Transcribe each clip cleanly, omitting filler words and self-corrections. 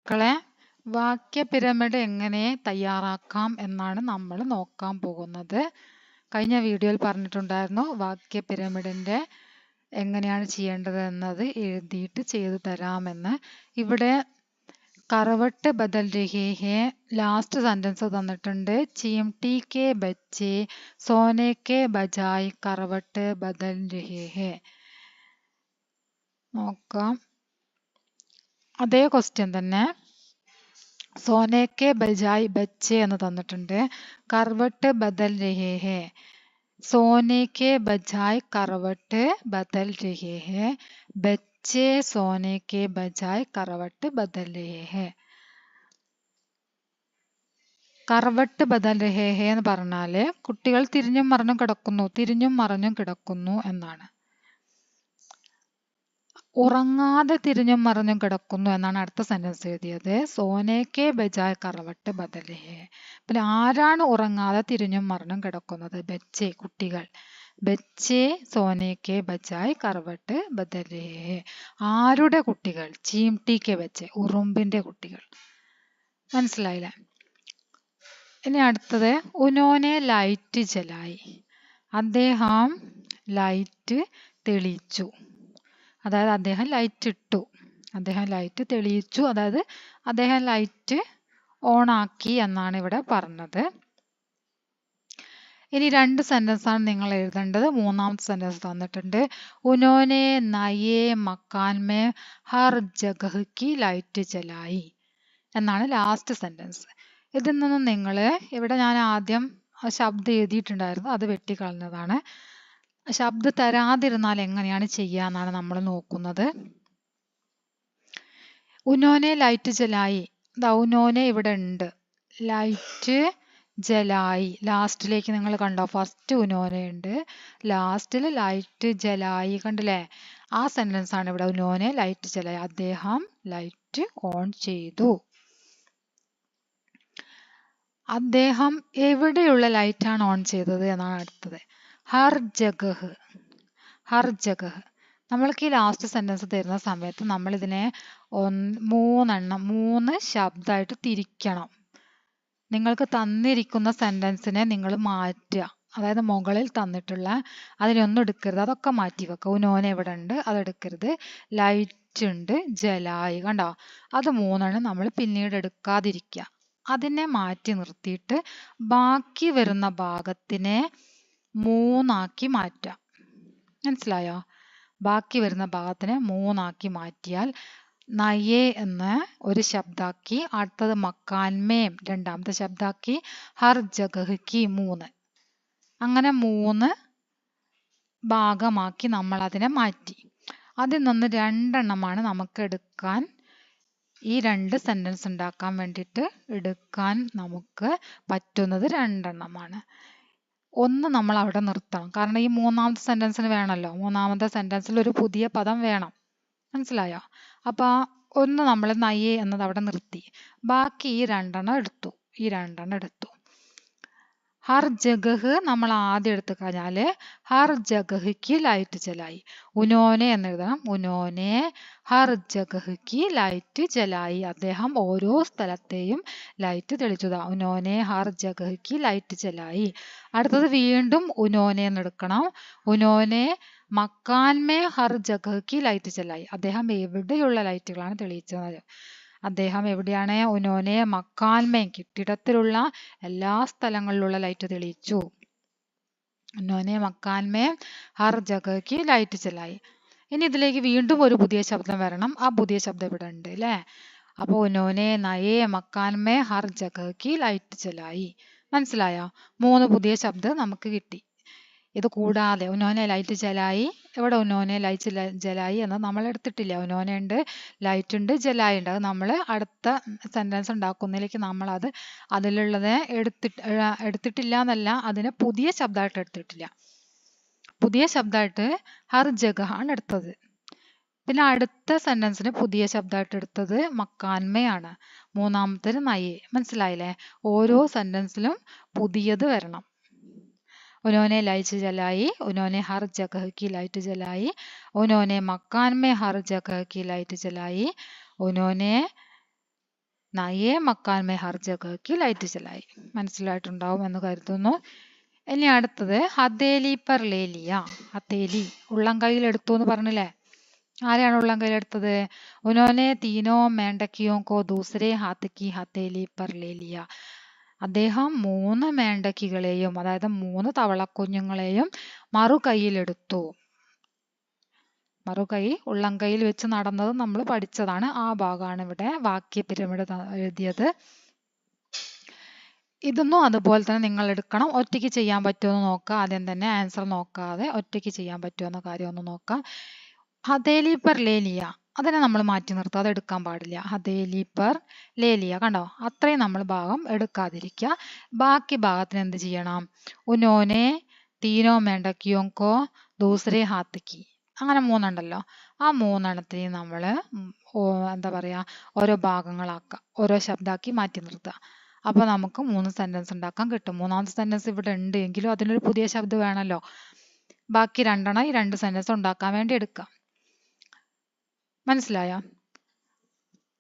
മക്കളെ വാക്യ പിരമിഡ് എങ്ങനെ തയ്യാറാക്കാം എന്നാണ് നമ്മൾ നോക്കാൻ പോകുന്നത്. കഴിഞ്ഞ വീഡിയോയിൽ പറഞ്ഞിട്ടുണ്ടായിരുന്നു വാക്യ പിരമിഡിന്റെ എങ്ങനെയാണ് ചെയ്യേണ്ടത് എന്നത് എഴുതിയിട്ട് ചെയ്തു തരാമെന്ന്. ഇവിടെ करवट बदल रहे हैं लास्ट सेंटेंस തന്നിട്ടുണ്ട്. चिमटी के बच्चे सोने के बजाय करवट बदल रहे हैं. നോക്കാം, അതേ ക്വസ്റ്റ്യൻ തന്നെ. सोने के बजाय बच्चे എന്ന് തന്നിട്ടുണ്ട്. करवट बदल रहे हैं. सोने के बजाय करवट बदल रहे हैं. बच्चे सोने के बजाय करवट बदल रहे हैं. करवट बदल रहे हैं എന്ന് പറഞ്ഞാല് കുട്ടികൾ തിരിഞ്ഞും മറിഞ്ഞും കിടക്കുന്നു എന്നാണ്. ഉറങ്ങാതെ തിരിഞ്ഞും മറിഞ്ഞും കിടക്കുന്നു എന്നാണ് അടുത്ത സെന്റൻസ് എഴുതിയത്. സോനേക്കെ ബജായ് കറവട്ട് ബദലേ. പിന്നെ ആരാണ് ഉറങ്ങാതെ തിരിഞ്ഞും മറിഞ്ഞും കിടക്കുന്നത്? ബച്ചെ, കുട്ടികൾ. ബച്ചെ സോനേക്കെ ബജായ് കറവട്ട് ബദലേ. ആരുടെ കുട്ടികൾ? ചീംടിക്കെ ബച്ചെ, ഉറുമ്പിന്റെ കുട്ടികൾ. മനസ്സിലായില്ലേ? ഇനി അടുത്തത് ഉനോനെ ലൈറ്റ് ജലായി. അദ്ദേഹം ലൈറ്റ് തെളിയിച്ചു. അതായത് അദ്ദേഹം ലൈറ്റ് ഇട്ടു, അദ്ദേഹം ലൈറ്റ് തെളിയിച്ചു, അതായത് അദ്ദേഹം ലൈറ്റ് ഓൺ ആക്കി എന്നാണ് ഇവിടെ പറഞ്ഞത്. ഇനി രണ്ട് സെന്റൻസ് ആണ് നിങ്ങൾ എഴുതേണ്ടത്. മൂന്നാമത്തെ സെന്റൻസ് തന്നിട്ടുണ്ട്. ഉനോനെ നയേ മക്കാൻ മേ ഹർ ജഗഹ് കി ലൈറ്റ് ജലായി എന്നാണ് ലാസ്റ്റ് സെന്റൻസ്. ഇതിൽ നിന്നും നിങ്ങൾ ഇവിടെ ഞാൻ ആദ്യം ശബ്ദം എഴുതിയിട്ടുണ്ടായിരുന്നു, അത് വെട്ടിക്കളഞ്ഞതാണ്. ശബ്ദം തരാതിരുന്നാൽ എങ്ങനെയാണ് ചെയ്യാന്നാണ് നമ്മൾ നോക്കുന്നത്. ഉനോനെ ലൈറ്റ് ജലായി. ഉനോനെ ഇവിടെ ഉണ്ട്, ലൈറ്റ് ജലായി ലാസ്റ്റിലേക്ക് നിങ്ങൾ കണ്ടോ? ഫസ്റ്റ് ഉനോനെ ഉണ്ട്, ലാസ്റ്റിൽ ലൈറ്റ് ജലായി കണ്ടില്ലേ? ആ സെന്റൻസ് ആണ് ഇവിടെ. ഉനോനെ ലൈറ്റ് ജലായി, അദ്ദേഹം ലൈറ്റ് ഓൺ ചെയ്തു. അദ്ദേഹം എവിടെയുള്ള ലൈറ്റാണ് ഓൺ ചെയ്തത് എന്നാണ് അടുത്തത്. ഹർ ജഗഹ്. ഹർ ജഗഹ്. നമ്മൾക്ക് ഈ ലാസ്റ്റ് സെന്റൻസ് തരുന്ന സമയത്ത് നമ്മൾ ഇതിനെ മൂന്ന് ശബ്ദമായിട്ട് തിരിക്കണം. നിങ്ങൾക്ക് തന്നിരിക്കുന്ന സെന്റൻസിനെ നിങ്ങൾ മാറ്റുക. അതായത് മുകളിൽ തന്നിട്ടുള്ള അതിനൊന്നും എടുക്കരുത്, അതൊക്കെ മാറ്റി വെക്കുക. ഉനോന എവിടെ ഉണ്ട്, അതെടുക്കരുത്. ലൈറ്റ് ഉണ്ട്, ജലായി കണ്ടോ? അത് മൂന്നെണ്ണം നമ്മൾ പിന്നീട് എടുക്കാതിരിക്കുക. അതിനെ മാറ്റി നിർത്തിയിട്ട് ബാക്കി വരുന്ന ഭാഗത്തിനെ മൂന്നാക്കി മാറ്റാം. മനസ്സിലായോ? ബാക്കി വരുന്ന ഭാഗത്തിനെ മൂന്നാക്കി മാറ്റിയാൽ നയേ എന്ന് ഒരു ശബ്ദാക്കി, അടുത്തത് മക്കാൻമേം രണ്ടാമത്തെ ശബ്ദാക്കി, ഹർ ജഗഹ് കി മൂന്ന്, അങ്ങനെ മൂന്ന് ഭാഗമാക്കി നമ്മൾ അതിനെ മാറ്റി. അതിൽ നിന്ന് രണ്ടെണ്ണമാണ് നമുക്ക് എടുക്കാൻ, ഈ രണ്ട് സെന്റൻസ് ഉണ്ടാക്കാൻ വേണ്ടിയിട്ട് എടുക്കാൻ നമുക്ക് പറ്റുന്നത് രണ്ടെണ്ണമാണ്. ഒന്ന് നമ്മൾ അവിടെ നിർത്തണം, കാരണം ഈ മൂന്നാമത്തെ സെന്റൻസിന് വേണമല്ലോ, മൂന്നാമത്തെ സെന്റൻസിൽ ഒരു പുതിയ പദം വേണം. മനസ്സിലായോ? അപ്പൊ ഒന്ന് നമ്മൾ നയ്യേ എന്നത് അവിടെ നിർത്തി, ബാക്കി ഈ രണ്ടെണ്ണം എടുത്തു. ഹർ ജഗഹ് നമ്മൾ ആദ്യം എടുത്തു കഴിഞ്ഞാല് ഹർ ജഗഹ് കി ലൈറ്റ് ജലായി. ഉനോനെ എന്ന് എഴുതണം. ഉനോനെ ഹർ ജഗഹ് കി ലൈറ്റ് ജലായി. അദ്ദേഹം ഓരോ സ്ഥലത്തെയും ലൈറ്റ് തെളിച്ചു. ഉനോനെ ഹർ ജഗഹ് കി ലൈറ്റ് ജലായി. അടുത്തത് വീണ്ടും ഉനോനെ എന്ന് എടുക്കണം. ഉനോനെ മക്കാൻമേ ഹർ ജഗഹ് കി ലൈറ്റ് ജലായി. അദ്ദേഹം എവിടെയുള്ള ലൈറ്റുകളാണ് തെളിയിച്ചത്? അദ്ദേഹം എവിടെയാണ്? ഉനോനെ മക്കാൻമേ, കെട്ടിടത്തിലുള്ള എല്ലാ സ്ഥലങ്ങളിലുള്ള ലൈറ്റ് തെളിയിച്ചു. ഉനോനെ മക്കാൻമേ ഹർ ജഗഹ് കി ലൈറ്റ് ജലായി. ഇനി ഇതിലേക്ക് വീണ്ടും ഒരു പുതിയ ശബ്ദം വരണം. ആ പുതിയ ശബ്ദം ഇവിടെ ഉണ്ട് അല്ലേ? അപ്പൊ ഉനോനെ നയേ മക്കാൻമേ ഹർ ജഗഹ് കി ലൈറ്റ് ജലായി. മനസ്സിലായോ? മൂന്ന് പുതിയ ശബ്ദം നമുക്ക് കിട്ടി. ഇത് കൂടാതെ ഉനോനെ ലൈറ്റ് ജലായി, ഇവിടെ ഉനോനെ ലൈറ്റ് ജലായി എന്ന് നമ്മൾ എടുത്തിട്ടില്ല. ഉനോനെ ഉണ്ട്, ലൈറ്റ് ഉണ്ട്, ജലായി ഉണ്ട്. അത് നമ്മൾ അടുത്ത സെന്റൻസ് ഉണ്ടാക്കുന്നതിലേക്ക് നമ്മൾ അതിലുള്ളത് എടുത്തിട്ടില്ല എന്നല്ല, അതിനെ പുതിയ ശബ്ദമായിട്ട് എടുത്തിട്ടില്ല. പുതിയ ശബ്ദമായിട്ട് ഹർ ജഗഹ് ആണ് എടുത്തത്. പിന്നെ അടുത്ത സെന്റൻസിന് പുതിയ ശബ്ദമായിട്ട് എടുത്തത് മക്കാൻമയാണ്. മൂന്നാമത്തേത് നയേ. മനസ്സിലായില്ലേ? ഓരോ സെന്റൻസിലും പുതിയത് വരണം. उन्होंने लाइट जलाई, उन्होंने हर जगह की लाइट जलाई, उन्होंने मकान में हर जगह की लाइट जलाई, उन्होंने നയേ മക്കാൻ മേ ഹർ ജഗഹ് ലൈറ്റ് ജലായി. മനസ്സിലായിട്ടുണ്ടാവും എന്ന് കരുതുന്നു. ഇനി അടുത്തത് ഹതേലി പർ ലേലിയ. ഹതേലി ഉള്ളം കയ്യിൽ എടുത്തു എന്ന് പറഞ്ഞില്ലേ? ആരെയാണ് ഉള്ളം കയ്യിൽ എടുത്തത്? ഉനോനെ തീനോ മേണ്ടക്കിയോ കോ ദൂസരേ ഹാത്ത് കി ഹതേലി പർ ലേലിയ. അദ്ദേഹം 3 മേണ്ടക്കികളെയും, അതായത് 3 തവളക്കുഞ്ഞുങ്ങളെയും മറു കൈയിലെടുത്തു. മറുകൈ ഉള്ളം കൈയിൽ വെച്ച് നടന്നത് നമ്മൾ പഠിച്ചതാണ്. ആ ഭാഗമാണ് ഇവിടെ വാക്യ പിരമിഡ് എഴുതിയത്. ഇതൊന്നും അതുപോലെ തന്നെ നിങ്ങൾ എടുക്കണം. ഒറ്റയ്ക്ക് ചെയ്യാൻ പറ്റുമെന്ന് നോക്കുക. ആദ്യം തന്നെ ആൻസർ നോക്കാതെ ഒറ്റയ്ക്ക് ചെയ്യാൻ പറ്റുമെന്ന കാര്യം ഒന്ന് നോക്കാം. ഹതേലി പർ ലേലിയ, അതിനെ നമ്മൾ മാറ്റി നിർത്തുക, അത് എടുക്കാൻ പാടില്ല. ഹതേലി പർ ലേലിയ, കണ്ടോ? അത്രയും നമ്മൾ ഭാഗം എടുക്കാതിരിക്കുക. ബാക്കി ഭാഗത്തിന് എന്ത് ചെയ്യണം? ഉനോനെ തീനോ മേണ്ടക്കിയോങ്കോ ദൂസരേ ഹാത്ത് കി, അങ്ങനെ 3 ഉണ്ടല്ലോ. ആ 3 എണ്ണത്തിനെയും നമ്മൾ എന്താ പറയുക, ഓരോ ഭാഗങ്ങളാക്കുക, ഓരോ ശബ്ദമാക്കി മാറ്റി നിർത്തുക. അപ്പോൾ നമുക്ക് 3 സെന്റൻസ് ഉണ്ടാക്കാൻ കിട്ടും. 3ാമത്തെ സെന്റൻസ് ഇവിടെ ഉണ്ട് എങ്കിലും അതിനൊരു പുതിയ ശബ്ദം വേണമല്ലോ. ബാക്കി 2 എണ്ണം ഈ 2 സെന്റൻസ് ഉണ്ടാക്കാൻ വേണ്ടി എടുക്കാം. മനസ്സിലായോ?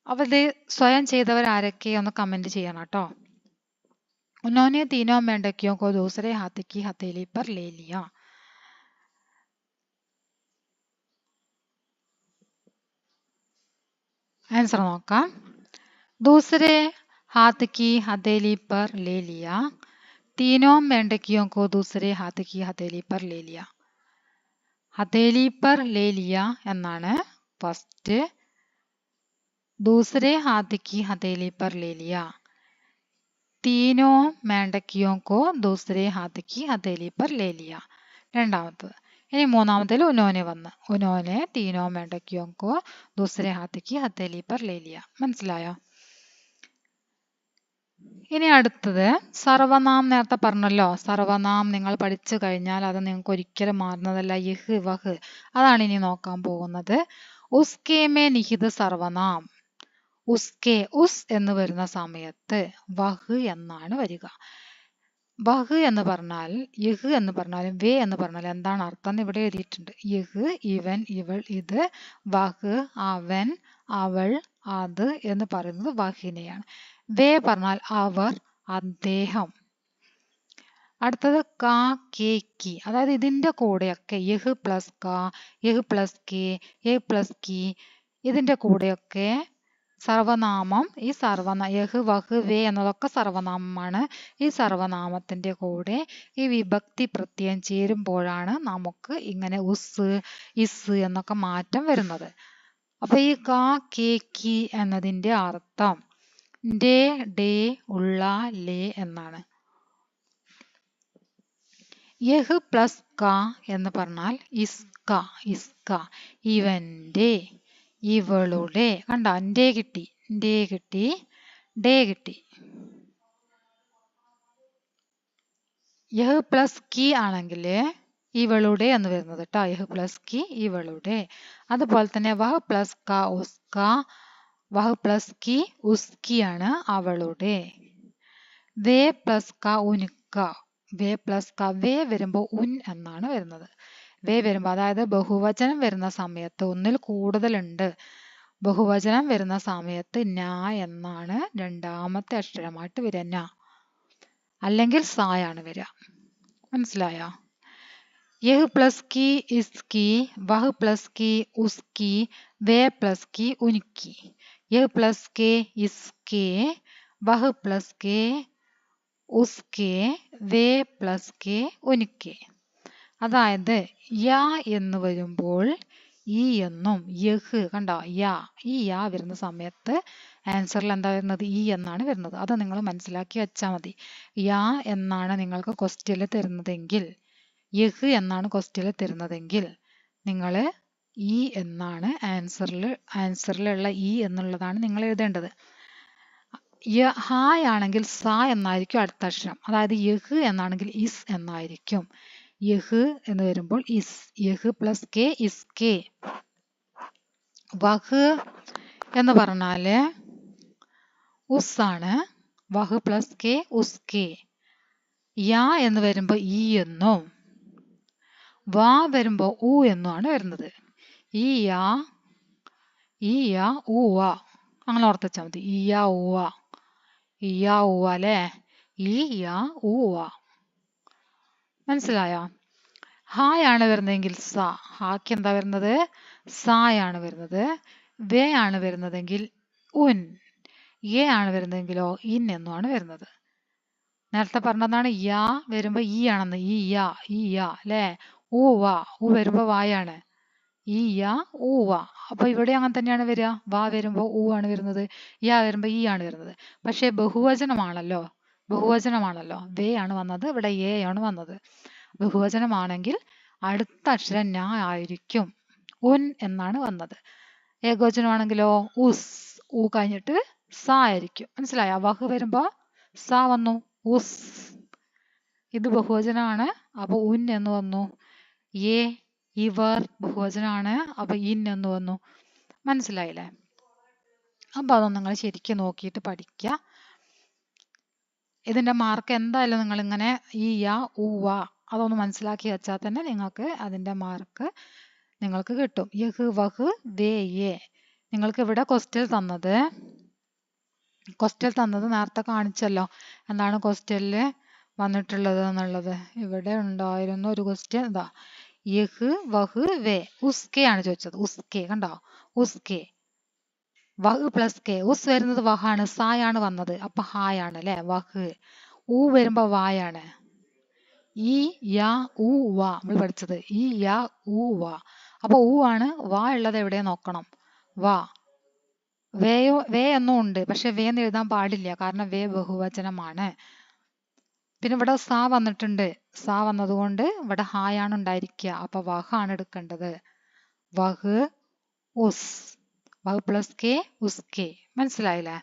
അപ്പോൾ ഇത് സ്വയം ചെയ്തവർ ആരൊക്കെ ഒന്ന് കമന്റ് ചെയ്യണം കേട്ടോ. ഉന്നോനെ തീനോ മേണ്ടക്കിയോ കോ ദൂസരേ ഹാത്ത് കി ഹതേലി പർ ലേ ലിയ. ആൻസർ നോക്കാം. ദൂസരേ हाथ की हथेली पर ले लिया. तीनों मेंढकियों को दूसरे हाथ की हथेली पर ले लिया. हथेली पर ले लिया എന്നാണ് ഫസ്റ്റ്. दूसरे हाथ की हथेली पर ले लिया. तीनों मेंढकियों को दूसरे हाथ की हथेली पर ले लिया. രണ്ടാമത്തത്. ഇനി മൂന്നാമത്തേൽ ഉനോനെ വന്ന് ഉനോനെ തീനോ മേണ്ടക്കിയോ കോ ദൂസരെ ഹാത്ത് കി ഹഥേലി പർ ലേ ലിയ. മനസ്സിലായോ? ഇനി അടുത്തത് സർവനാം. നേരത്തെ പറഞ്ഞല്ലോ, സർവനാം നിങ്ങൾ പഠിച്ചു കഴിഞ്ഞാൽ അത് നിങ്ങൾക്ക് ഒരിക്കലും മാറുന്നതല്ല. യഹ് വഹ്, അതാണ് ഇനി നോക്കാൻ പോകുന്നത്. ഉസ്കെ മേ നിഹിത് സർവനാം. ഉസ്കെ, ഉസ് എന്ന് വരുന്ന സമയത്ത് വഹ് എന്നാണ് വരിക. വഹ് എന്ന് പറഞ്ഞാൽ, യഹ് എന്ന് പറഞ്ഞാലും വേ എന്ന് പറഞ്ഞാലും എന്താണ് അർത്ഥം എന്ന് ഇവിടെ എഴുതിയിട്ടുണ്ട്. യഹ് ഇവൻ, ഇവൾ, ഇത്. വഹ് അവൻ, അവൾ, അത് എന്ന് പറയുന്നത് വഹിനെയാണ്. വേ പറഞ്ഞാൽ അവർ, അദ്ദേഹം. അടുത്തത് കാ, കെ, കി, അതായത് ഇതിന്റെ കൂടെയൊക്കെ യഹ് പ്ലസ് കാ, യഹ് പ്ലസ് കെ, യഹ് പ്ലസ് കി, ഇതിന്റെ കൂടെയൊക്കെ സർവനാമം, ഈ യഹ് വഹ് വേ എന്നതൊക്കെ സർവനാമമാണ്. ഈ സർവനാമത്തിന്റെ കൂടെ ഈ വിഭക്തി പ്രത്യയം ചേരുമ്പോഴാണ് നമുക്ക് ഇങ്ങനെ ഉസ്, ഇസ് എന്നൊക്കെ മാറ്റം വരുന്നത്. അപ്പൊ ഈ കാ, കെ, കി എന്നതിന്റെ അർത്ഥം ഡേ, ഡേ, ഉള്ള, ലേ എന്നാണ്. യഹ് പ്ലസ് ക എന്ന് പറഞ്ഞാൽ ഇസ്ക, ഇസ്ക, ഇവന്റെ, ഇവളുടെ. കണ്ട, ഡേ കിട്ടി, ഡേ കിട്ടി, ഡേ കിട്ടി. യഹ് പ്ലസ് കി ആണെങ്കിൽ ഇവളുടെ എന്ന് വരുന്നത് കേട്ടോ. യഹ് പ്ലസ് കി, ഇവളുടെ. അതുപോലെ തന്നെ വഹ് പ്ലസ് ക, ഉസ്ക, വഹ് പ്ലസ് കി, ഉസ്കി ആണ്, അവളുടെ. വേ പ്ലസ് ക, ഉൻക. വേ പ്ലസ് ക, വേ വരുമ്പോൾ ഉൻ എന്നാണ് വരുന്നത്. വേ വരുമ്പോൾ, അതായത് ബഹുവചനം വരുന്ന സമയത്ത്, ഒന്നിൽ കൂടുതലുണ്ട്, ബഹുവചനം വരുന്ന സമയത്ത് ന എന്നാണ് രണ്ടാമത്തെ അക്ഷരമായിട്ട് വരിക. ന അല്ലെങ്കിൽ സായാണ് വരിക. മനസ്സിലായോ? യഹ് പ്ലസ് കി, ഇസ്കി, വഹ് പ്ലസ് കി, ഉസ്കി, വേ പ്ലസ് കി, ഉൻകി. യഹ് പ്ലസ് കെ, ഇസ്കെ, വഹ് പ്ലസ് കെ, ഉസ്കെ, വേ പ്ലസ് കെ, ഉൻകെ. അതായത് യ എന്ന് വരുമ്പോൾ ഈ എന്നും, യഹ് കണ്ടോ, യാ, ഈ യാ വരുന്ന സമയത്ത് ആൻസറിൽ എന്താ വരുന്നത്? ഈ എന്നാണ് വരുന്നത്. അത് നിങ്ങൾ മനസ്സിലാക്കി വെച്ചാൽ മതി. യാ എന്നാണ് നിങ്ങൾക്ക് ക്വസ്റ്റ്യനിൽ തരുന്നതെങ്കിൽ, യഹ് എന്നാണ് ക്വസ്റ്റ്യനിൽ തരുന്നതെങ്കിൽ നിങ്ങൾ ഈ എന്നാണ് ആൻസറിലുള്ള ഈ എന്നുള്ളതാണ് നിങ്ങൾ എഴുതേണ്ടത്. ഹായ് ആണെങ്കിൽ സ എന്നായിരിക്കും അടുത്ത അക്ഷരം. അതായത് യഹ് എന്നാണെങ്കിൽ ഇസ് എന്നായിരിക്കും. യഹ് എന്ന് വരുമ്പോൾ ഇസ്. യഹ് പ്ലസ് കെ, ഇസ് കെ. വഹ് എന്ന് പറഞ്ഞാല് ഉസ് ആണ്. വഹ് പ്ലസ് കെ, ഉസ് കെ. യാ എന്ന് വരുമ്പോൾ ഈ എന്നും, വാ വരുമ്പോൾ ഉ എന്നുമാണ് വരുന്നത്. ഈ യാ, ഊ വാ. അങ്ങനെ ഓർത്ത് വെച്ചാൽ മതി. ഇയ ഊവ, ഇയ ഊവ അല്ലേ, ഈ യ ഊവ. മനസ്സിലായോ? ഹായാണ് വരുന്നതെങ്കിൽ സ, ഹാക്ക് എന്താ വരുന്നത്? സായാണ് വരുന്നത്. വേ ആണ് വരുന്നതെങ്കിൽ ഉൻ, ഏ ആണ് വരുന്നതെങ്കിലോ ഇൻ എന്നുമാണ് വരുന്നത്. നേരത്തെ പറഞ്ഞതാണ് യാ വരുമ്പോ ഈ ആണെന്ന്, ഈ യാ അല്ലേ. ഊവ, ഊ വരുമ്പോ വായാണ്, ഈ യാ ഊവ. അപ്പൊ ഇവിടെ അങ്ങനെ തന്നെയാണ് വരിക. വാ വരുമ്പോ ഊ ആണ് വരുന്നത്, യാ വരുമ്പോ ഈ ആണ് വരുന്നത്. പക്ഷെ ബഹുവചനമാണല്ലോ, ബഹുവചനമാണല്ലോ. വേ ആണ് വന്നത്, ഇവിടെ ഏ ആണ് വന്നത്. ബഹുവചനമാണെങ്കിൽ അടുത്ത അക്ഷരം ന ആയിരിക്കും, ഉൻ എന്നാണ് വന്നത്. ഏകവചനമാണെങ്കിലോ ഉസ്, ഊ കഴിഞ്ഞിട്ട് സ ആയിരിക്കും. മനസ്സിലായോ? വഹ് വരുമ്പോ സ വന്നു, ഉസ്. ഇത് ബഹുവചനമാണ്, അപ്പൊ ഉൻ എന്ന് വന്നു. ഏ, ഇവർ ബഹുവചനമാണ്, അപ്പൊ ഇൻ എന്ന് വന്നു. മനസ്സിലായില്ലേ? അപ്പൊ അതൊന്നും നിങ്ങൾ ശരിക്കും നോക്കിയിട്ട് പഠിക്കുക. ഇതിന്റെ മാർക്ക് എന്തായാലും നിങ്ങൾ ഇങ്ങനെ ഈ യ ഊവ അതൊന്ന് മനസ്സിലാക്കി വെച്ചാൽ തന്നെ നിങ്ങൾക്ക് അതിന്റെ മാർക്ക് നിങ്ങൾക്ക് കിട്ടും. യഹ് വഹ് വേ യേ. നിങ്ങൾക്ക് ഇവിടെ ക്വസ്റ്റ്യൻ തന്നത് നേരത്തെ കാണിച്ചല്ലോ. എന്താണ് ക്വസ്റ്റ്യനില് വന്നിട്ടുള്ളത് എന്നുള്ളത്. ഇവിടെ ഉണ്ടായിരുന്ന ഒരു ക്വസ്റ്റ്യൻ ഇതാ, യഹ് വഹ് വേ, ഉസ്കെ ആണ് ചോദിച്ചത്. ഉസ്കെ കണ്ടോ, ഉസ്കെ, വഹ് പ്ലസ് കെ. ഉസ് വരുന്നത് വഹാണ്, സായാണ് വന്നത്, അപ്പൊ ഹായാണ് അല്ലെ, വഹ്. ഊ വരുമ്പോ വായാണ്, ഈ യാ ഊ വാ നമ്മൾ പഠിച്ചത്, ഈ യാ ഊ വാ. അപ്പൊ ഊ ആണ്, വാ ഉള്ളത് എവിടെ നോക്കണം, വാ. വേ എന്നും ഉണ്ട്, പക്ഷെ വേ എന്ന് എഴുതാൻ പാടില്ല, കാരണം വേ ബഹുവചനമാണ്. പിന്നെ ഇവിടെ സാ വന്നിട്ടുണ്ട്, സാ വന്നതുകൊണ്ട് ഇവിടെ ഹായാണ് ഉണ്ടായിരിക്കുക, അപ്പൊ വഹാണ് എടുക്കേണ്ടത്. വഹ് ഉസ്, വഹ് പ്ലസ് കെ ഉസ്കെ. മനസ്സിലായില്ലേ?